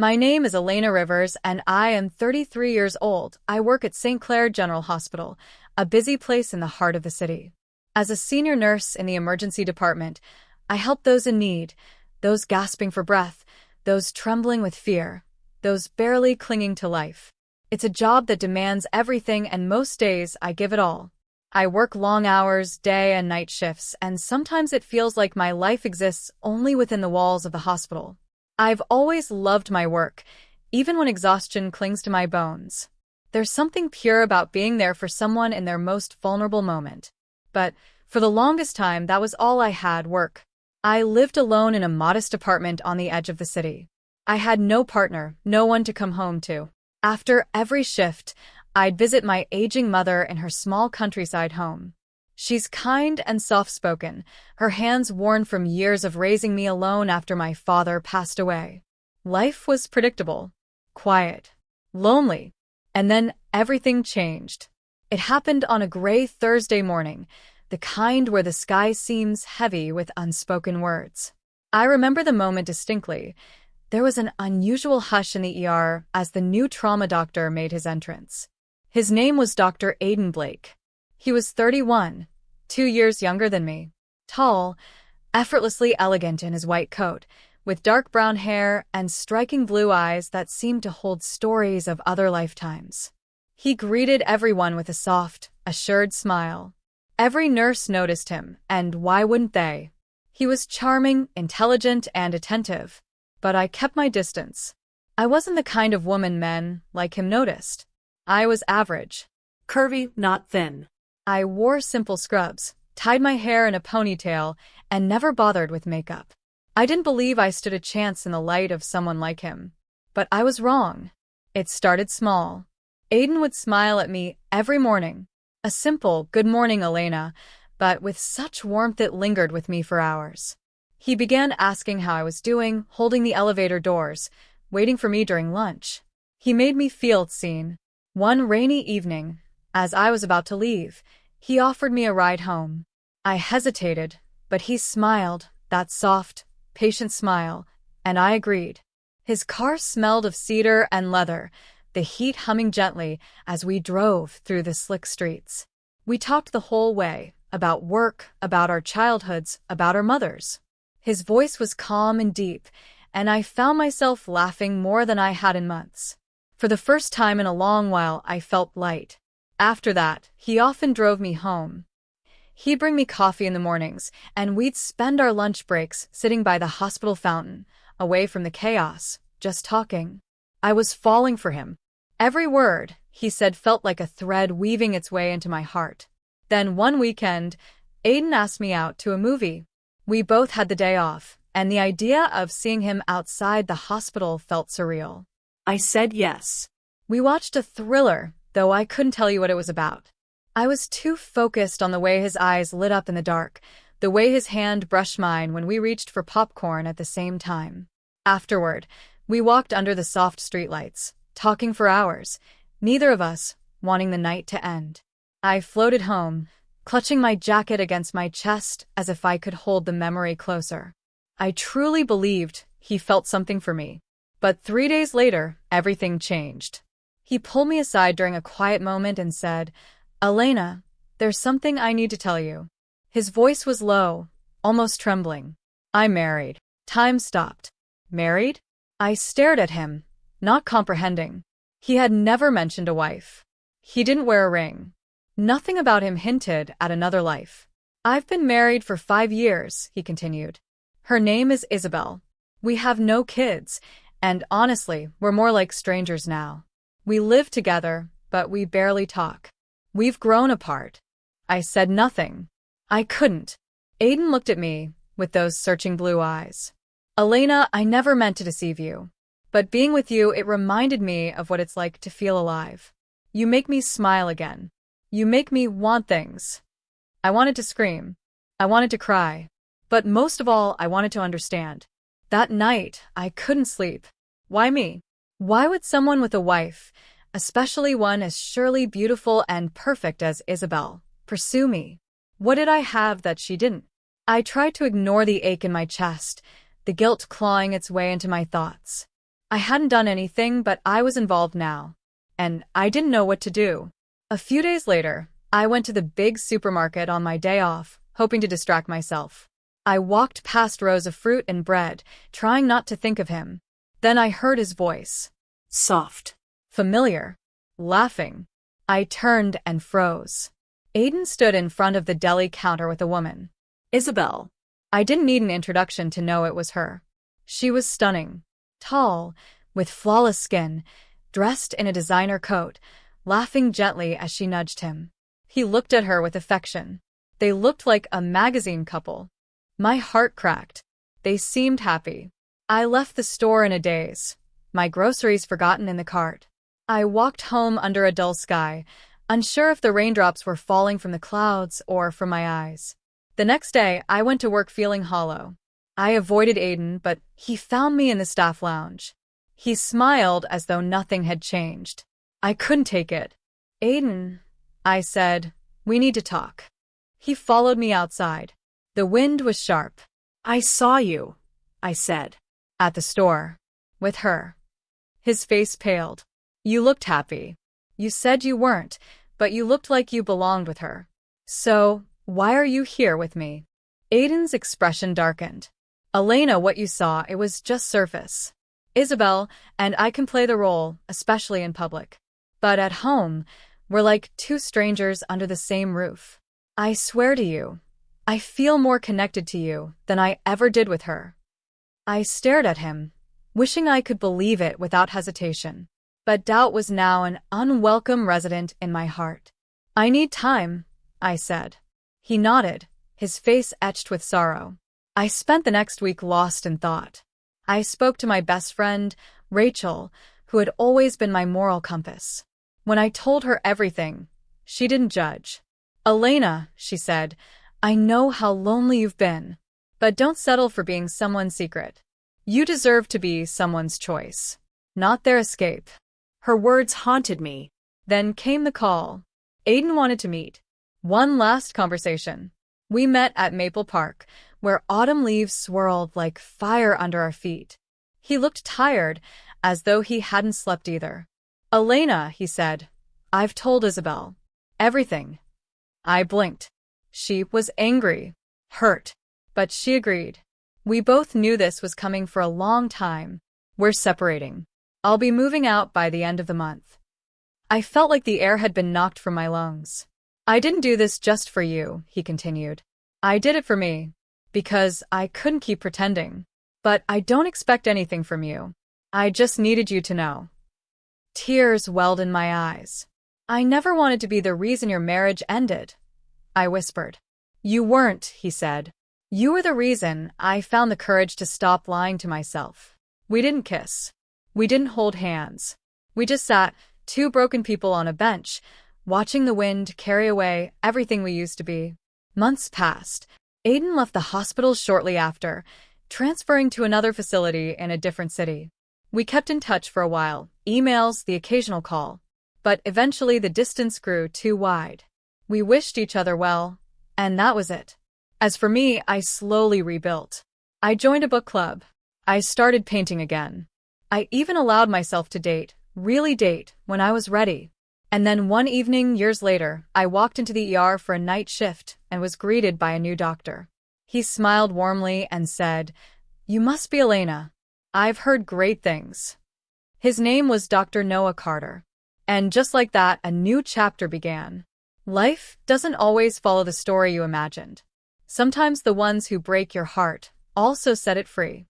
My name is Elena Rivers, and I am 33 years old. I work at St. Clair General Hospital, a busy place in the heart of the city. As a senior nurse in the emergency department, I help those in need, those gasping for breath, those trembling with fear, those barely clinging to life. It's a job that demands everything, and most days I give it all. I work long hours, day and night shifts, and sometimes it feels like my life exists only within the walls of the hospital. I've always loved my work, even when exhaustion clings to my bones. There's something pure about being there for someone in their most vulnerable moment. But for the longest time, that was all I had: work. I lived alone in a modest apartment on the edge of the city. I had no partner, no one to come home to. After every shift, I'd visit my aging mother in her small countryside home. She's kind and soft-spoken, her hands worn from years of raising me alone after my father passed away. Life was predictable, quiet, lonely, and then everything changed. It happened on a gray Thursday morning, the kind where the sky seems heavy with unspoken words. I remember the moment distinctly. There was an unusual hush in the ER as the new trauma doctor made his entrance. His name was Dr. Aiden Blake. He was 31, 2 years younger than me. Tall, effortlessly elegant in his white coat, with dark brown hair and striking blue eyes that seemed to hold stories of other lifetimes. He greeted everyone with a soft, assured smile. Every nurse noticed him, and why wouldn't they? He was charming, intelligent, and attentive, but I kept my distance. I wasn't the kind of woman men like him noticed. I was average. Curvy, not thin. I wore simple scrubs, tied my hair in a ponytail, and never bothered with makeup. I didn't believe I stood a chance in the light of someone like him. But I was wrong. It started small. Aiden would smile at me every morning. A simple, "Good morning, Elena," but with such warmth it lingered with me for hours. He began asking how I was doing, holding the elevator doors, waiting for me during lunch. He made me feel seen. One rainy evening, as I was about to leave, he offered me a ride home. I hesitated, but he smiled, that soft, patient smile, and I agreed. His car smelled of cedar and leather, the heat humming gently as we drove through the slick streets. We talked the whole way, about work, about our childhoods, about our mothers. His voice was calm and deep, and I found myself laughing more than I had in months. For the first time in a long while, I felt light. After that, he often drove me home. He'd bring me coffee in the mornings, and we'd spend our lunch breaks sitting by the hospital fountain, away from the chaos, just talking. I was falling for him. Every word he said felt like a thread weaving its way into my heart. Then one weekend, Aiden asked me out to a movie. We both had the day off, and the idea of seeing him outside the hospital felt surreal. I said yes. We watched a thriller, though I couldn't tell you what it was about. I was too focused on the way his eyes lit up in the dark, the way his hand brushed mine when we reached for popcorn at the same time. Afterward, we walked under the soft streetlights, talking for hours, neither of us wanting the night to end. I floated home, clutching my jacket against my chest as if I could hold the memory closer. I truly believed he felt something for me. But 3 days later, everything changed. He pulled me aside during a quiet moment and said, "Elena, there's something I need to tell you." His voice was low, almost trembling. "I'm married." Time stopped. Married? I stared at him, not comprehending. He had never mentioned a wife. He didn't wear a ring. Nothing about him hinted at another life. "I've been married for 5 years, he continued. "Her name is Isabel. We have no kids, and honestly, we're more like strangers now. We live together, but we barely talk. We've grown apart." I said nothing. I couldn't. Aiden looked at me with those searching blue eyes. "Elena, I never meant to deceive you. But being with you, it reminded me of what it's like to feel alive. You make me smile again. You make me want things." I wanted to scream. I wanted to cry. But most of all, I wanted to understand. That night, I couldn't sleep. Why me? Why would someone with a wife, especially one as surely beautiful and perfect as Isabel, pursue me? What did I have that she didn't? I tried to ignore the ache in my chest, the guilt clawing its way into my thoughts. I hadn't done anything, but I was involved now. And I didn't know what to do. A few days later, I went to the big supermarket on my day off, hoping to distract myself. I walked past rows of fruit and bread, trying not to think of him. Then I heard his voice. Soft. Familiar. Laughing. I turned and froze. Aiden stood in front of the deli counter with a woman. Isabel. I didn't need an introduction to know it was her. She was stunning. Tall, with flawless skin, dressed in a designer coat, laughing gently as she nudged him. He looked at her with affection. They looked like a magazine couple. My heart cracked. They seemed happy. I left the store in a daze, my groceries forgotten in the cart. I walked home under a dull sky, unsure if the raindrops were falling from the clouds or from my eyes. The next day, I went to work feeling hollow. I avoided Aiden, but he found me in the staff lounge. He smiled as though nothing had changed. I couldn't take it. Aiden, I said, we need to talk. He followed me outside. The wind was sharp. I saw you, I said. At the store. With her. His face paled. You looked happy. You said you weren't, but you looked like you belonged with her. So, why are you here with me? Aiden's expression darkened. Elena, what you saw, it was just surface. Isabel, and I can play the role, especially in public. But at home, we're like two strangers under the same roof. I swear to you, I feel more connected to you than I ever did with her. I stared at him, wishing I could believe it without hesitation. But doubt was now an unwelcome resident in my heart. I need time, I said. He nodded, his face etched with sorrow. I spent the next week lost in thought. I spoke to my best friend, Rachel, who had always been my moral compass. When I told her everything, she didn't judge. Elena, she said, I know how lonely you've been, but don't settle for being someone's secret. You deserve to be someone's choice, not their escape. Her words haunted me. Then came the call. Aiden wanted to meet. One last conversation. We met at Maple Park, where autumn leaves swirled like fire under our feet. He looked tired, as though he hadn't slept either. Elena, he said, I've told Isabel. Everything. I blinked. She was angry, hurt, but she agreed. We both knew this was coming for a long time. We're separating. I'll be moving out by the end of the month. I felt like the air had been knocked from my lungs. I didn't do this just for you, he continued. I did it for me, because I couldn't keep pretending. But I don't expect anything from you. I just needed you to know. Tears welled in my eyes. I never wanted to be the reason your marriage ended, I whispered. You weren't, he said. You were the reason I found the courage to stop lying to myself. We didn't kiss. We didn't hold hands. We just sat, two broken people on a bench, watching the wind carry away everything we used to be. Months passed. Aiden left the hospital shortly after, transferring to another facility in a different city. We kept in touch for a while, emails, the occasional call. But eventually the distance grew too wide. We wished each other well, and that was it. As for me, I slowly rebuilt. I joined a book club. I started painting again. I even allowed myself to date, really date, when I was ready. And then one evening, years later, I walked into the ER for a night shift and was greeted by a new doctor. He smiled warmly and said, You must be Elena. I've heard great things. His name was Dr. Noah Carter. And just like that, a new chapter began. Life doesn't always follow the story you imagined. Sometimes the ones who break your heart also set it free.